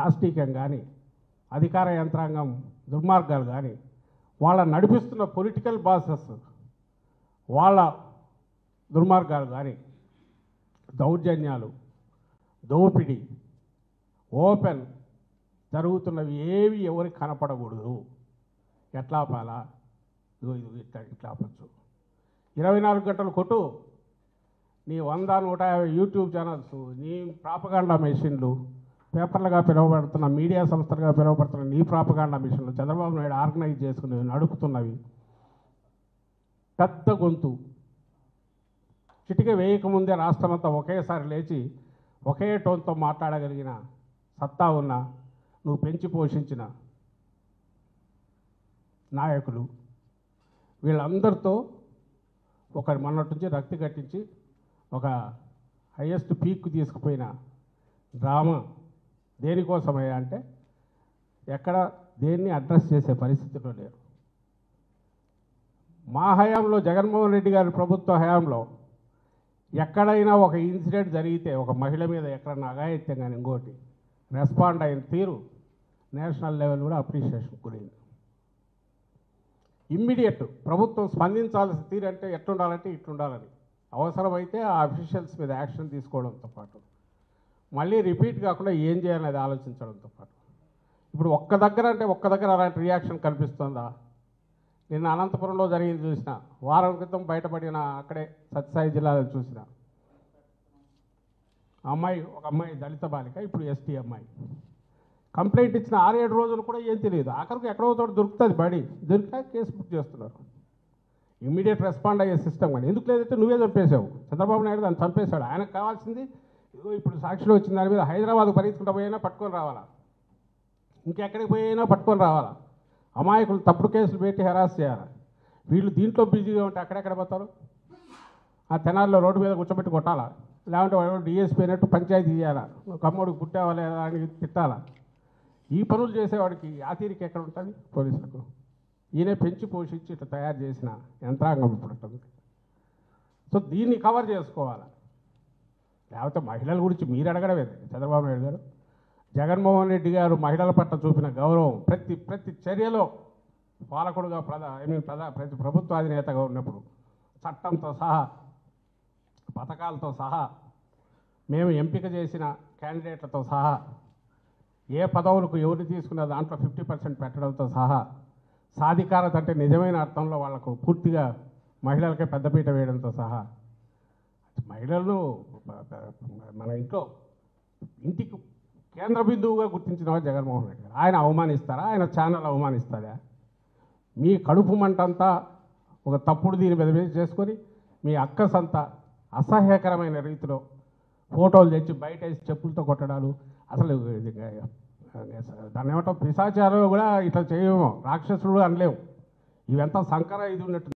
రాష్ట్రీయం కానీ అధికార యంత్రాంగం దుర్మార్గాలు కానీ వాళ్ళ నడిపిస్తున్న పొలిటికల్ బాసెస్ వాళ్ళ దుర్మార్గాలు కానీ దౌర్జన్యాలు దోపిడీ ఓపెన్ జరుగుతున్నవి ఏవి ఎవరికి కనపడకూడదు. ఎట్లా పాలా ఇది ఇట్లా ఆపచ్చు. 24 గంటలు కొట్టు నీ 100-150 యూట్యూబ్ ఛానల్స్, నీ ప్రాపగాండా మెషిన్లు, పేపర్లుగా పిలువబడుతున్న మీడియా సంస్థలుగా పిలువబడుతున్న నీ ప్రాపగాండా మిషన్లు చంద్రబాబు నాయుడు ఆర్గనైజ్ చేసుకుని నడుపుతున్నవి పెద్ద గొంతు చిటిక వేయకముందే రాష్ట్రమంతా ఒకేసారి లేచి ఒకే టోన్తో మాట్లాడగలిగిన సత్తా ఉన్న నువ్వు పెంచి పోషించిన నాయకులు వీళ్ళందరితో మొన్నటి నుంచి రక్తి కట్టించి ఒక హైయెస్ట్ పీక్ తీసుకుపోయిన డ్రామా దేనికోసమయ్యా అంటే ఎక్కడ దేన్ని అడ్రస్ చేసే పరిస్థితిలో లేరు. మా హయాంలో జగన్మోహన్ రెడ్డి గారి ప్రభుత్వ హయాంలో ఎక్కడైనా ఒక ఇన్సిడెంట్ జరిగితే ఒక మహిళ మీద ఎక్కడన్నా అఘాయిత్యం కానీ ఇంకోటి రెస్పాండ్ అయిన తీరు నేషనల్ లెవెల్ కూడా అప్రిషియేషన్ గురైంది. ఇమ్మీడియట్ ప్రభుత్వం స్పందించాల్సిన తీరు అంటే ఎట్లుండాలంటే ఇట్లుండాలని అవసరమైతే ఆ అఫీషియల్స్ మీద యాక్షన్ తీసుకోవడంతో పాటు మళ్ళీ రిపీట్ కాకుండా ఏం చేయాలనేది ఆలోచించడంతో పాటు ఇప్పుడు ఒక్క దగ్గర అలాంటి రియాక్షన్ కనిపిస్తుందా? నిన్న అనంతపురంలో జరిగింది చూసిన, వారం క్రితం బయటపడిన అక్కడే సత్యసాయి జిల్లాలో చూసిన ఒక అమ్మాయి దళిత బాలిక, ఇప్పుడు ఎస్టీ అమ్మాయి కంప్లైంట్ ఇచ్చిన 6-7 రోజులు కూడా ఏం తెలియదు. ఆఖరికి ఎక్కడో చోట దొరుకుతుంది బడి, దొరికా కేసు బుక్ చేస్తున్నారు. ఇమ్మీడియట్ రెస్పాండ్ అయ్యే సిస్టమ్ కానీ ఎందుకు లేదంటే నువ్వే చంపేశావు. చంద్రబాబు నాయుడు దాన్ని చంపేశాడు. ఆయనకు కావాల్సింది ఇదిగో ఇప్పుడు సాక్షిలో వచ్చిన దాని మీద హైదరాబాద్ పరిగెత్తుకుంటూ పోయినా పట్టుకొని రావాలా, ఇంకెక్కడికి పోయినా పట్టుకొని రావాలా, అమాయకులు తప్పుడు కేసులు పెట్టి హెరాస్ చేయాలి. వీళ్ళు దీంట్లో బిజీగా ఉంటే అక్కడెక్కడ పోతారు? ఆ తెనాల్లో రోడ్డు మీద కూర్చోబెట్టి కొట్టాలా, లేకుంటే వాడు డిఎస్పీ అయినట్టు పంచాయతీ చేయాలా, కమ్మోడికి పుట్టావా లేదా అని తిట్టాలా. ఈ పనులు చేసేవాడికి ఆ తీరిక ఎక్కడ ఉంటుంది పోలీసులకు? ఈయన పెంచి పోషించి ఇట్లా తయారు చేసిన యంత్రాంగం ఇప్పుడు ఉంటుంది. సో దీన్ని కవర్ చేసుకోవాలి. లేకపోతే మహిళల గురించి మీరు అడగడమే చంద్రబాబు నాయుడు గారు. జగన్మోహన్ రెడ్డి గారు మహిళల పట్ల చూపిన గౌరవం ప్రతి చర్యలో పాలకుడుగా ప్రతి ప్రభుత్వ అధినేతగా ఉన్నప్పుడు చట్టంతో సహా పథకాలతో సహా మేము ఎంపిక చేసిన క్యాండిడేట్లతో సహా ఏ పదవులకు ఎవరిని తీసుకున్న దాంట్లో 50% పెట్టడంతో సహా సాధికారత అంటే నిజమైన అర్థంలో వాళ్లకు పూర్తిగా మహిళలకే పెద్దపీట వేయడంతో సహా మహిళలను మన ఇంటికి కేంద్ర బిందువుగా గుర్తించిన వారు జగన్మోహన్ రెడ్డి గారు. ఆయన అవమానిస్తారా? ఆయన ఛానల్ అవమానిస్తారా? మీ కడుపు మంటంతా ఒక తప్పుడు దీని మీద చేసుకొని మీ అక్కసంతా అసహ్యకరమైన రీతిలో ఫోటోలు తెచ్చి బయట వేసి చెప్పులతో కొట్టడాలు, అసలు దాన్ని ఏమంటాం పిశాచాలు కూడా ఇట్లా చేయము, రాక్షసుడు అనలేము. ఇవంతా సంకర ఇది ఉన్నట్టు